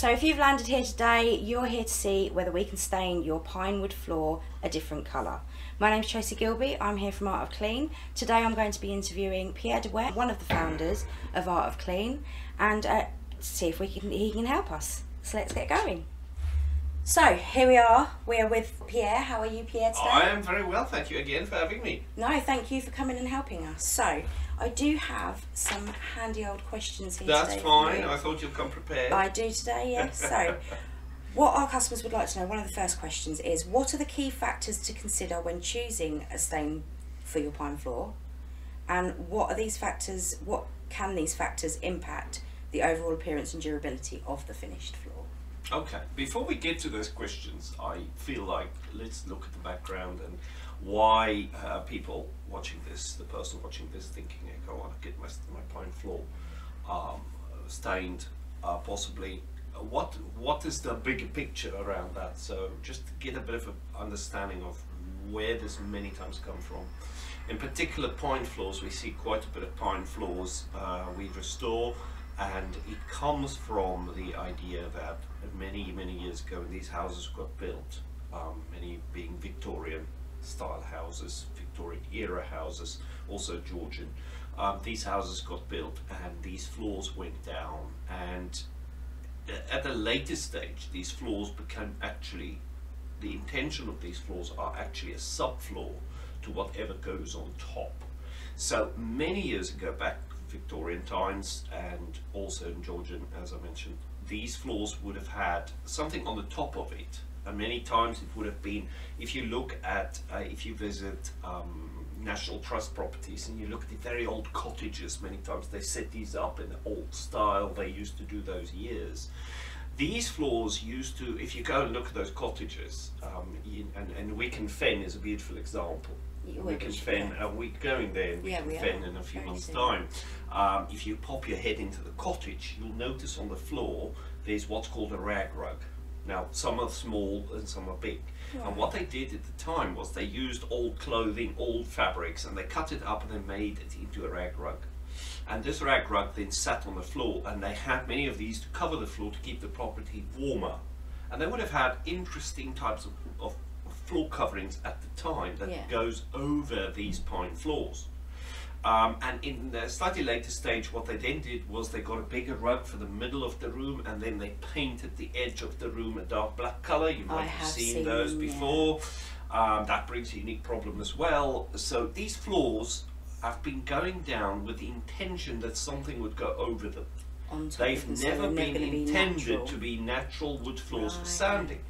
So if you've landed here today, you're here to see whether we can stain your pine wood floor a different colour. My name's Tracy Gilby, I'm here from Art of Clean. Today I'm going to be interviewing Pierre DeWet, one of the founders of Art of Clean, and see if he can help us. So let's get going. So here we are with Pierre. How are you, Pierre, today? I am very well, thank you again for having me. No, thank you for coming and helping us. So I do have some handy old questions here today. That's fine, I thought you'd come prepared. I do today, yes. So what our customers would like to know, one of the first questions is, what are the key factors to consider when choosing a stain for your pine floor? And what are these factors, what can these factors impact the overall appearance and durability of the finished floor? Okay, before we get to those questions, I feel like let's look at the background and why people watching this, the person watching this thinking, I want to get my pine floor stained, possibly. What is the bigger picture around that? So just to get a bit of an understanding of where this many times come from. In particular, pine floors, we see quite a bit of pine floors we restore, and it comes from the idea that many years ago when these houses got built, many being Victorian style houses, Victorian era houses, also Georgian, these houses got built and these floors went down, and at a later stage these floors became actually, the intention of these floors are actually a subfloor to whatever goes on top. So many years ago, back Victorian times and also in Georgian, as I mentioned, these floors would have had something on the top of it, and many times it would have been, if you look at, if you visit National Trust properties and you look at the very old cottages, many times they set these up in the old style they used to do those years. These floors used to, if you go and look at those cottages, and Wicken Fen is a beautiful example. Wicken Fen, we're going there in Wicken Fen in a few months' time. If you pop your head into the cottage, you'll notice on the floor there's what's called a rag rug. Now, some are small and some are big. Right. And what they did at the time was they used old clothing, old fabrics, and they cut it up and they made it into a rag rug. And this rag rug then sat on the floor, and they had many of these to cover the floor to keep the property warmer. And they would have had interesting types of floor coverings at the time that goes over these pine floors. And in the slightly later stage, what they then did was they got a bigger rug for the middle of the room, and then they painted the edge of the room a dark black color. You might have seen those before. That brings a unique problem as well. So these floors have been going down with the intention that something would go over them. They've never been intended to be natural wood floors for sanding.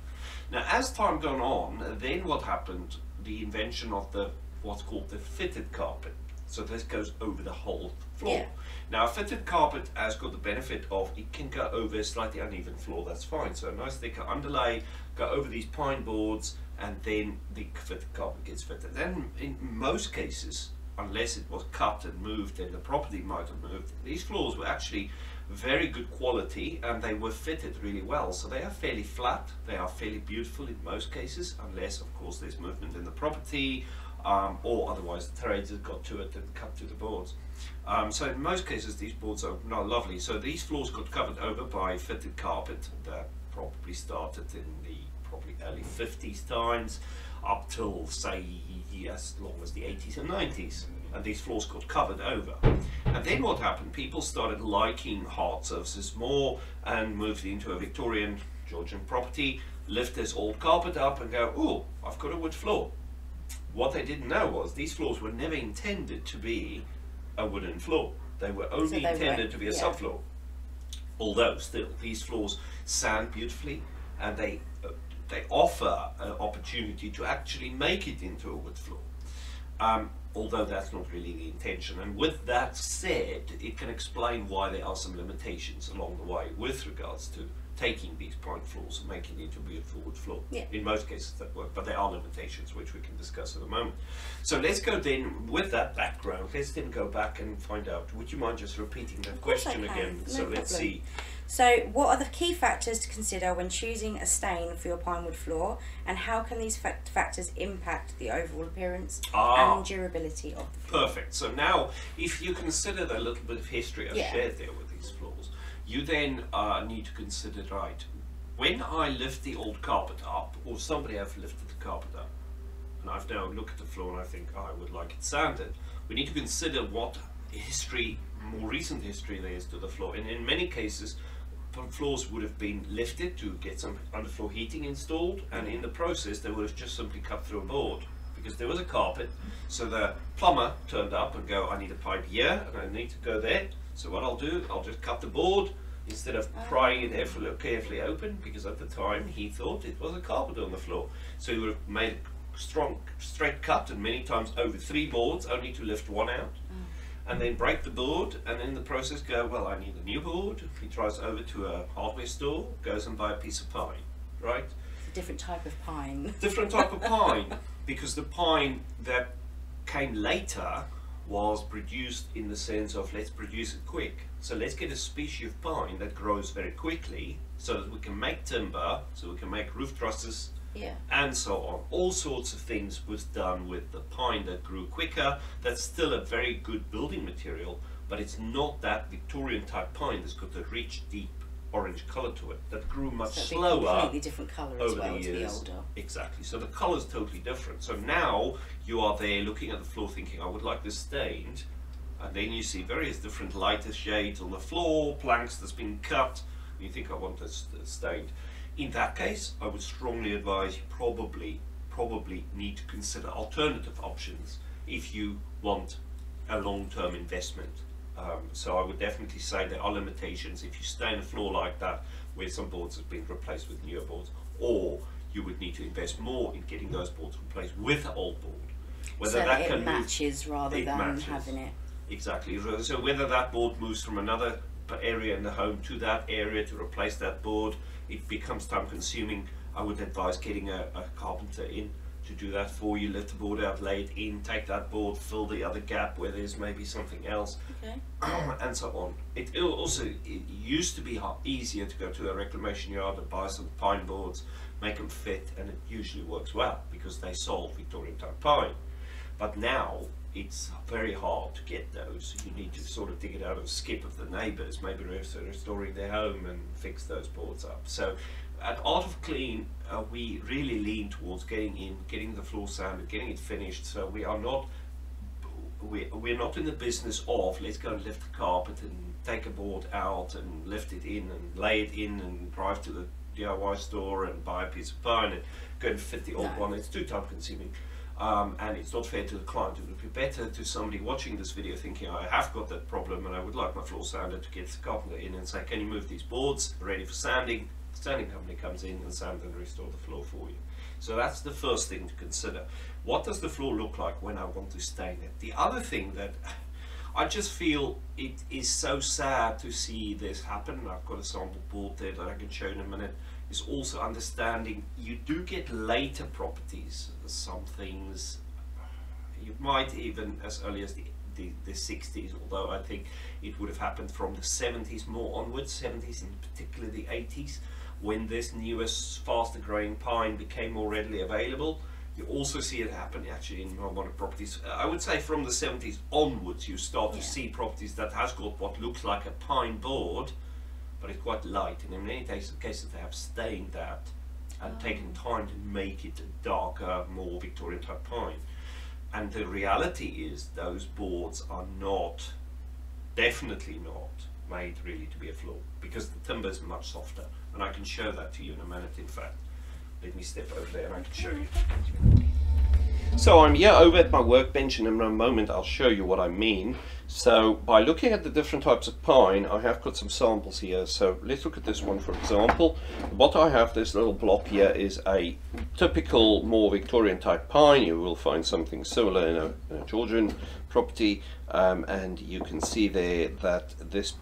Now, as time gone on, then what happened, the invention of the what's called the fitted carpet. So this goes over the whole floor. Yeah. Now, a fitted carpet has got the benefit of it can go over a slightly uneven floor, that's fine. So a nice thicker underlay, go over these pine boards, and then the fitted carpet gets fitted. Then in most cases, unless it was cut and moved, then the property might have moved, these floors were actually very good quality and they were fitted really well. So they are fairly flat, they are fairly beautiful in most cases, unless of course there's movement in the property, or otherwise the trades have got to it and cut to the boards. So in most cases these boards are not lovely. So these floors got covered over by fitted carpet that probably started in the early 50s times up till, say, as long as the 80s and 90s, and these floors got covered over. And then what happened, people started liking hard surfaces more and moved into a Victorian Georgian property, lift this old carpet up and go, oh, I've got a wood floor. What they didn't know was these floors were never intended to be a wooden floor. They were only intended to be a subfloor. Although still, these floors sand beautifully, and they offer an opportunity to actually make it into a wood floor. Although that's not really the intention. And with that said, it can explain why there are some limitations along the way with regards to taking these pine floors and making it into a beautiful wood floor. Yeah. In most cases that work, but there are limitations which we can discuss in a moment. So let's go then, with that background, let's then go back and find out, would you mind just repeating that question again? No so problem. Let's see. So what are the key factors to consider when choosing a stain for your pine wood floor, and how can these factors impact the overall appearance and durability of the floor? Perfect. So now, if you consider the little bit of history I've shared there with these floors, you then need to consider, right, when I lift the old carpet up, or somebody have lifted the carpet up, and I've now looked at the floor and I think, oh, I would like it sanded, we need to consider what history, more recent history there is to the floor. And in many cases, floors would have been lifted to get some underfloor heating installed, and in the process they would have just simply cut through a board because there was a carpet. So the plumber turned up and go, I need a pipe here and I need to go there. So what I'll do, I'll just cut the board instead of prying it carefully open, because at the time he thought it was a carpet on the floor. So he would have made a strong straight cut, and many times over 3 boards only to lift one out. And then break the board, and in the process go, well, I need a new board. He tries over to a hardware store, goes and buy a piece of pine, right? It's a different type of pine. Different type of pine, because the pine that came later was produced in the sense of, let's produce it quick. So let's get a species of pine that grows very quickly so that we can make timber, so we can make roof trusses, and so on. All sorts of things was done with the pine that grew quicker. That's still a very good building material, but it's not that Victorian type pine that's got a rich, deep orange colour to it. That grew much slower. Completely different colour as well to be older. Exactly. So the colour is totally different. So now you are there looking at the floor thinking, I would like this stained, and then you see various different lighter shades on the floor, planks that's been cut, and you think, I want this stained. In that case, I would strongly advise you probably need to consider alternative options if you want a long-term investment. So I would definitely say there are limitations if you stain a floor like that, where some boards have been replaced with newer boards, or you would need to invest more in getting those boards replaced with an old board. Whether so that it matches rather than having it. Exactly. So whether that board moves from another area in the home to that area to replace that board, it becomes time consuming. I would advise getting a carpenter in to do that for you, lift the board out, lay it in, take that board, fill the other gap where there's maybe something else, and so on. It used to be easier to go to a reclamation yard and buy some pine boards, make them fit, and it usually works well because they sold Victorian type pine. But now it's very hard to get those. You need to sort of dig it out of the skip of the neighbours, maybe restoring their home, and fix those boards up. So at Art of Clean, we really lean towards getting the floor sanded, getting it finished. So we're not in the business of, let's go and lift the carpet and take a board out and lift it in and lay it in and drive to the DIY store and buy a piece of pine and go and fit the old one. It's too time consuming. And it's not fair to the client. It would be better to somebody watching this video thinking, I have got that problem and I would like my floor sander, to get the carpenter in and say, can you move these boards ready for sanding? The sanding company comes in and sands and restore the floor for you. So that's the first thing to consider. What does the floor look like when I want to stain it? The other thing that I just feel it is so sad to see this happen, and I've got a sample board there that I can show in a minute, is also understanding you do get later properties. Some things you might even as early as the 60s, although I think it would have happened from the 70s more onwards, 70s and particularly the 80s, when this newest faster growing pine became more readily available. You also see it happen actually in modern properties. I would say from the 70s onwards you start to see properties that has got what looks like a pine board, but it's quite light, and in many cases they have stained that and taken time to make it a darker, more Victorian type pine. And the reality is those boards are not, definitely not, made really to be a floor, because the timber is much softer, and I can show that to you in a minute. In fact, let me step over there and I can show you. So I'm here over at my workbench, and in a moment I'll show you what I mean. So by looking at the different types of pine, I have got some samples here. So let's look at this one for example. What I have, this little block here, is a typical more Victorian type pine. You will find something similar in a Georgian property, and you can see there that this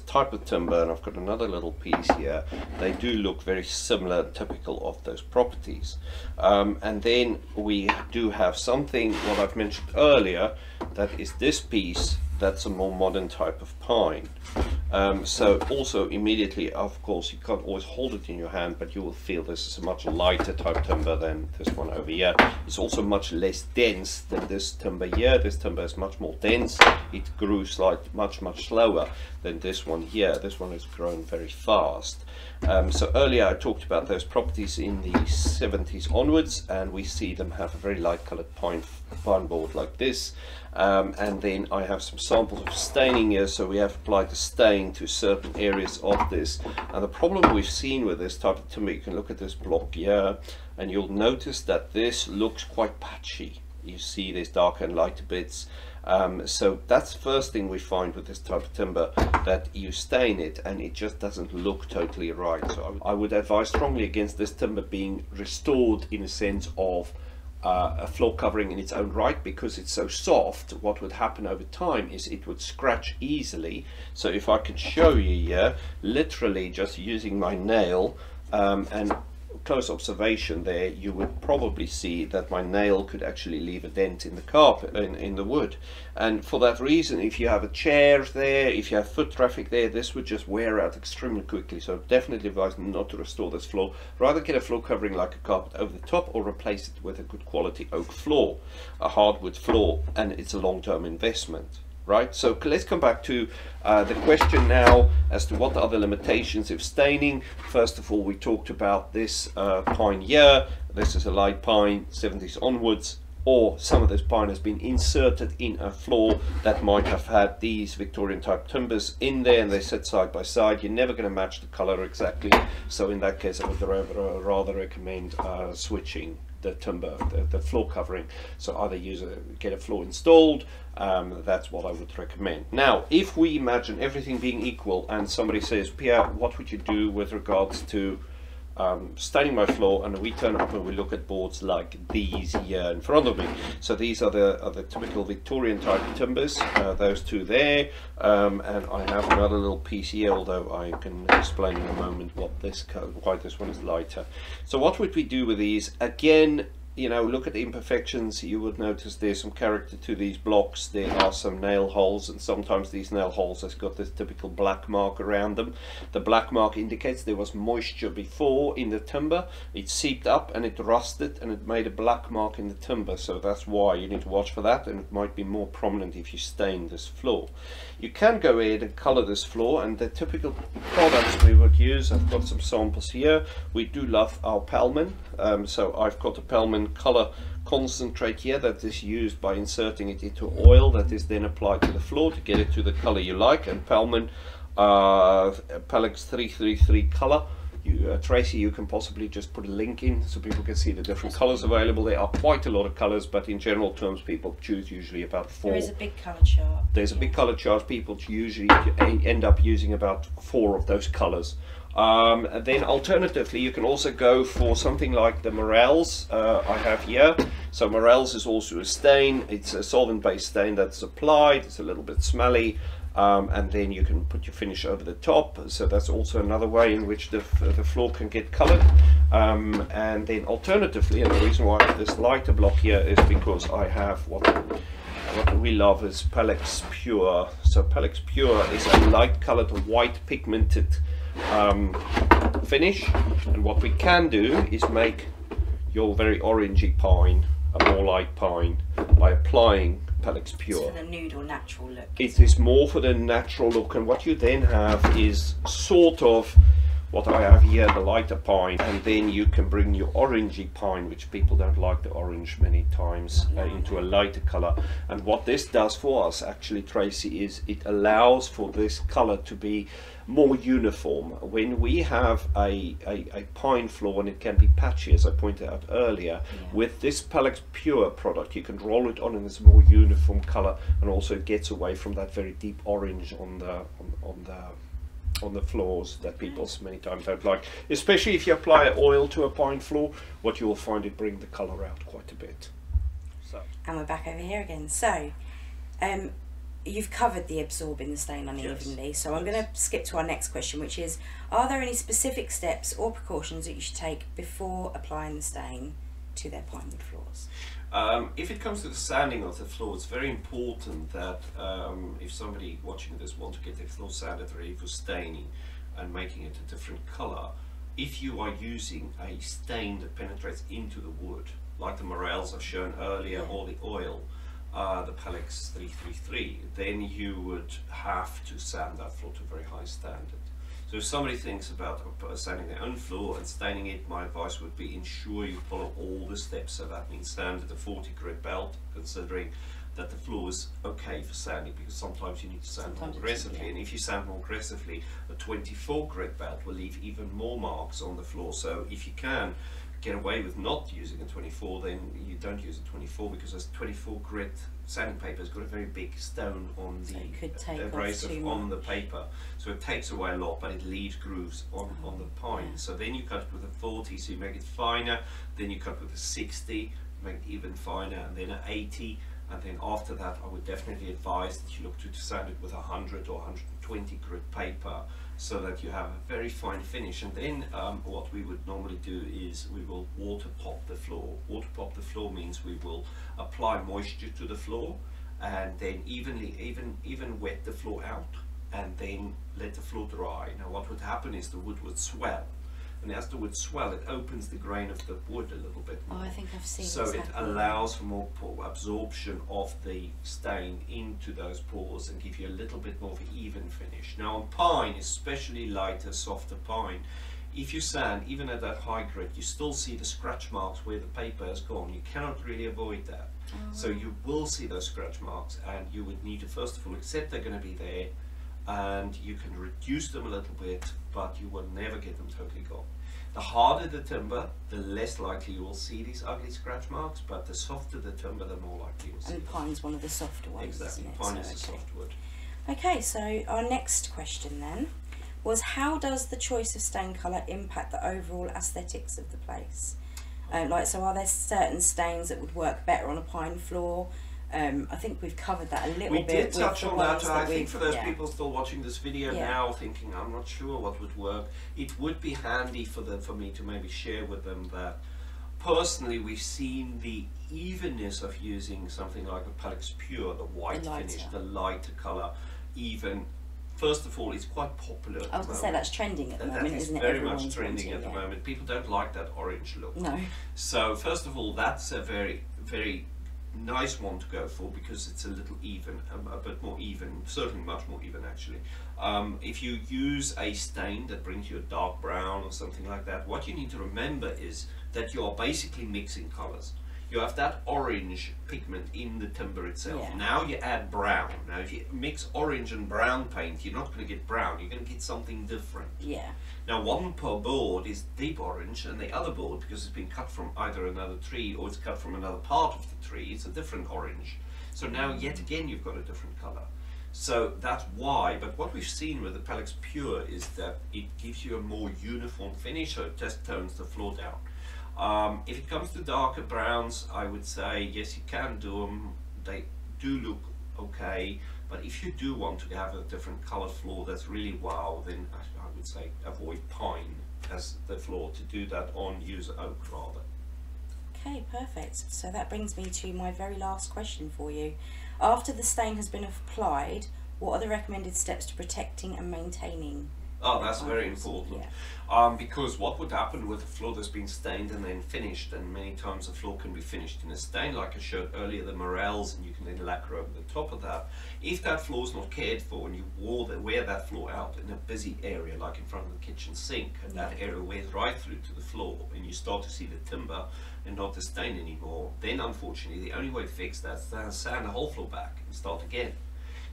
type of timber, and I've got another little piece here, they do look very similar, typical of those properties. And then we do have something, what I've mentioned earlier, that is this piece, that's a more modern type of pine. So also immediately, of course, you can't always hold it in your hand, but you will feel this is a much lighter type timber than this one over here. It's also much less dense than this timber here. This timber is much more dense. It grew much slower than this one here. This one has grown very fast. So earlier I talked about those properties in the 70s onwards, and we see them have a very light colored pine board like this. And then I have some samples of staining here, so we have applied the stain to certain areas of this. And the problem we've seen with this type of timber, you can look at this block here and you'll notice that this looks quite patchy. You see there's darker and lighter bits. So that's the first thing we find with this type of timber, that you stain it and it just doesn't look totally right. So I would advise strongly against this timber being restored in a sense of a floor covering in its own right, because it's so soft. What would happen over time is it would scratch easily. So if I can show you here, literally just using my nail and close observation there, you would probably see that my nail could actually leave a dent in the carpet, in the wood. And for that reason, if you have a chair there, if you have foot traffic there, this would just wear out extremely quickly. So definitely advise not to restore this floor. Rather get a floor covering like a carpet over the top, or replace it with a good quality oak floor, a hardwood floor, and it's a long-term investment. Right, so let's come back to the question now as to what are the limitations of staining. First of all, we talked about this pine here. This is a light pine, 70s onwards, or some of this pine has been inserted in a floor that might have had these Victorian type timbers in there, and they sit side by side. You're never going to match the color exactly, so in that case I would rather recommend switching the timber, the floor covering. So either get a floor installed. That's what I would recommend. Now, if we imagine everything being equal and somebody says, Pierre, what would you do with regards to staining my floor? And we turn up and we look at boards like these here in front of me. So these are the typical Victorian type timbers, those two there, and I have another little piece here, although I can explain in a moment why this one is lighter. So what would we do with these? Again, you know, look at the imperfections. You would notice there's some character to these blocks. There are some nail holes, and sometimes these nail holes has got this typical black mark around them. The black mark indicates there was moisture before in the timber. It seeped up and it rusted and it made a black mark in the timber. So that's why you need to watch for that, and it might be more prominent if you stain this floor. You can go ahead and color this floor, and the typical products we would use, I've got some samples here. We do love our Palman. So I've got a Palman color concentrate here that is used by inserting it into oil that is then applied to the floor to get it to the color you like. And Palman Palex 333 color. Tracy, you can possibly just put a link in so people can see the different colors available. There are quite a lot of colors, but in general terms people choose usually about 4. There is a big color chart. There's a big color chart. People usually end up using about 4 of those colors. Then alternatively, you can also go for something like the Morels I have here. So Morels is also a stain. It's a solvent-based stain that's applied. It's a little bit smelly, and then you can put your finish over the top. So that's also another way in which the floor can get colored. And then alternatively, and the reason why I have this lighter block here is because I have what we love is Palex Pure. So Palex Pure is a light colored white pigmented finish, and what we can do is make your very orangey pine a more light pine by applying Palex Pure. For the nude or natural look. It is more for the natural look, and what you then have is sort of what I have here, the lighter pine, and then you can bring your orangey pine, which people don't like the orange many times, into a lighter color. And what this does for us actually, Tracy, is it allows for this color to be more uniform. When we have a pine floor, and it can be patchy, as I pointed out earlier, with this Palex Pure product you can roll it on in this more uniform color, and also it gets away from that very deep orange on the floors that people many times don't like, especially if you apply oil to a pine floor. What you will find, it bring the color out quite a bit. So, and we're back over here again. So you've covered the absorbing the stain unevenly, so I'm going to skip to our next question, which is, are there any specific steps or precautions that you should take before applying the stain to their pinewood floors? If it comes to the sanding of the floor, it's very important that if somebody watching this wants to get their floor sanded ready for staining and making it a different color, if you are using a stain that penetrates into the wood, like the morels I've shown earlier, or the oil, the Palex 333, then you would have to sand that floor to a very high standard. So if somebody thinks about sanding their own floor and staining it, my advice would be ensure you follow all the steps. So that means sand at a 40 grit belt, considering that the floor is okay for sanding, because sometimes you need to sand more aggressively, and if you sand more aggressively, a 24 grit belt will leave even more marks on the floor. So if you can get away with not using a 24, then you don't use a 24, because a 24 grit sanding paper has got a very big stone on the abrasive on the paper, so it takes away a lot, but it leaves grooves on the pine. So then you cut it with a 40, so you make it finer, then you cut with a 60, make it even finer, and then an 80, and then after that I would definitely advise that you look to sand it with 100 or 120 grit paper, so that you have a very fine finish. And then what we would normally do is we will water pop the floor. Water pop the floor means we will apply moisture to the floor and then even wet the floor out and then let the floor dry. Now what would happen is the wood would swell, and as the wood swell, it opens the grain of the wood a little bit more. Oh, I think I've seen so this it happen. allows for more absorption of the stain into those pores and give you a little bit more of an even finish. Now on pine, especially lighter, softer pine, if you sand, even at that high grit, you still see the scratch marks where the paper has gone. You cannot really avoid that. So you will see those scratch marks, and you would need to first of all accept they're going to be there, and you can reduce them a little bit, but you will never get them totally gone. The harder the timber, the less likely you will see these ugly scratch marks, but the softer the timber, the more likely you will see. And pine's one of the softer ones. Exactly, isn't it? pine So, is a soft wood. Okay, so our next question then was, how does the choice of stain colour impact the overall aesthetics of the place? So are there certain stains that would work better on a pine floor? I think we've covered that a little bit. We did touch on that. I think for those yeah. people still watching this video now thinking, I'm not sure what would work, it would be handy for me to maybe share with them that personally we've seen the evenness of using something like a Palex Pure, the white finish, the lighter colour, even. First of all, it's quite popular. I was going to say that's trending at the moment, isn't it? Very much trending at the moment. People don't like that orange look. No. So first of all, that's a very, very nice one to go for, because it's a little even, a bit more even, certainly much more even actually. If you use a stain that brings you a dark brown or something like that, what you need to remember is that you are basically mixing colors. You have that orange pigment in the timber itself. Now you add brown. Now if you mix orange and brown paint, you're not going to get brown, you're going to get something different. Yeah. Now one per board is deep orange, and the other board, because it's been cut from either another tree or it's cut from another part of the tree, it's a different orange. So now yet again you've got a different color. So that's why, but what we've seen with the Palex Pure is that it gives you a more uniform finish, so it just tones the floor down. If it comes to darker browns, I would say yes, you can do them. They do look okay, but if you do want to have a different colored floor that's really wow, then I would say avoid pine as the floor. To do that on, use oak rather. Okay, perfect. So that brings me to my very last question for you. After the stain has been applied, what are the recommended steps to protecting and maintaining? Oh, that's very important. Because what would happen with a floor that's been stained and then finished, and many times the floor can be finished in a stain, like I showed earlier, the morels, and you can then lacquer over the top of that. If that floor is not cared for and you wear that floor out in a busy area, like in front of the kitchen sink, and that area wears right through to the floor, and you start to see the timber and not the stain anymore, then unfortunately the only way to fix that is to sand the whole floor back and start again.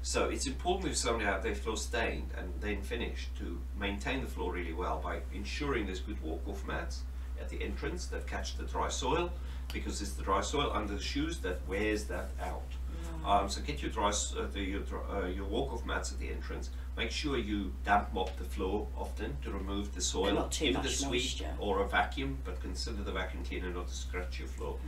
So it's important if somebody had their floor stained and then finished to maintain the floor really well by ensuring there's good walk-off mats at the entrance that catch the dry soil, because it's the dry soil under the shoes that wears that out. So get your your walk-off mats at the entrance. Make sure you damp mop the floor often to remove the soil. Not too Give much it a sweep moisture. or a vacuum, but consider the vacuum cleaner not to scratch your floor.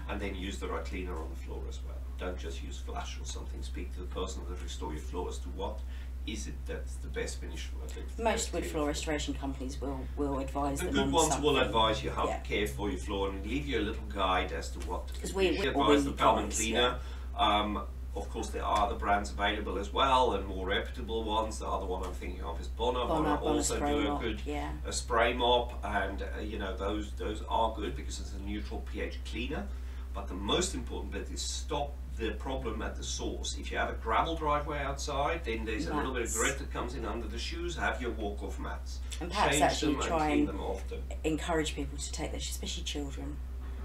And then use the right cleaner on the floor as well. Don't just use flash or something. Speak to the person that restore your floor as to what is it that's the best finish? Most wood floor restoration companies will advise them. The good ones will advise you how yeah. to care for your floor and leave you a little guide as to what. Because we advise the Pelman guys, cleaner. Yeah. Of course, there are other brands available as well, and more reputable ones. The other one I'm thinking of is Bonner. Bonner also do a good a spray mop, and you know, those are good because it's a neutral pH cleaner. But the most important bit is stop the problem at the source. If you have a gravel driveway outside, then there's a little bit of grit that comes in under the shoes. Have your walk-off mats. And perhaps change actually them try and and clean them often. Encourage people to take their, especially children,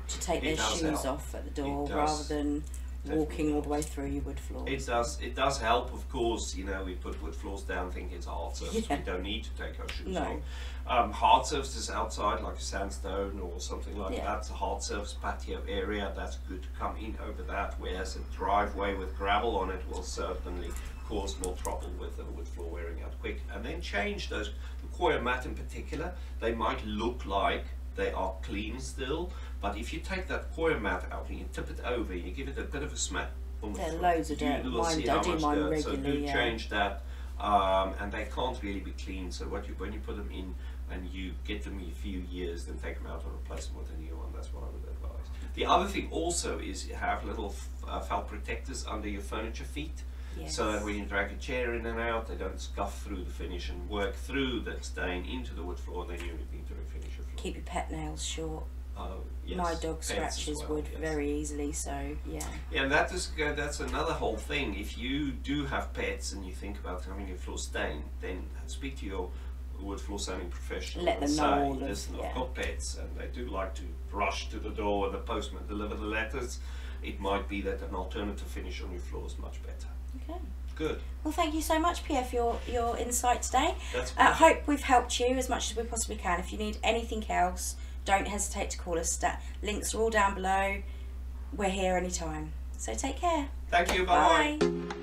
to take their shoes help. off at the door rather than walking all the way through your wood floor. It does help, of course. You know, we put wood floors down thinking it's a hard surface. We don't need to take our shoes off. Hard surfaces outside, like a sandstone or something like that, it's a hard surface patio area, that's good to come in over that, whereas a driveway with gravel on it will certainly cause more trouble with the wood floor wearing out quick. And then change those. The coir mat in particular, they might look like they are clean still, but if you take that coir mat out and you tip it over and you give it a bit of a smack on the floor, loads of dirt. I do mine regularly. So do change that, and they can't really be clean. So when you put them in and you get them in a few years, then take them out and replace them with a new one. That's what I would advise. The other thing also is you have little felt protectors under your furniture feet. Yes. So that when you drag a chair in and out, they don't scuff through the finish and work through that stain into the wood floor, then you need to refinish your floor. Keep your pet nails short. Yes. My dog scratches wood very easily, so yeah. Yeah, and that's another whole thing. If you do have pets and you think about having your floor stained, then speak to your wood floor sanding professional. Let them know all of, listen, I've got pets and they do like to rush to the door and the postman deliver the letters. It might be that an alternative finish on your floor is much better. Okay. Good. Well, thank you so much, Pierre, for your insight today. I hope we've helped you as much as we possibly can. If you need anything else, don't hesitate to call us. Links are all down below. We're here anytime. So take care. Thank you. Bye. Bye.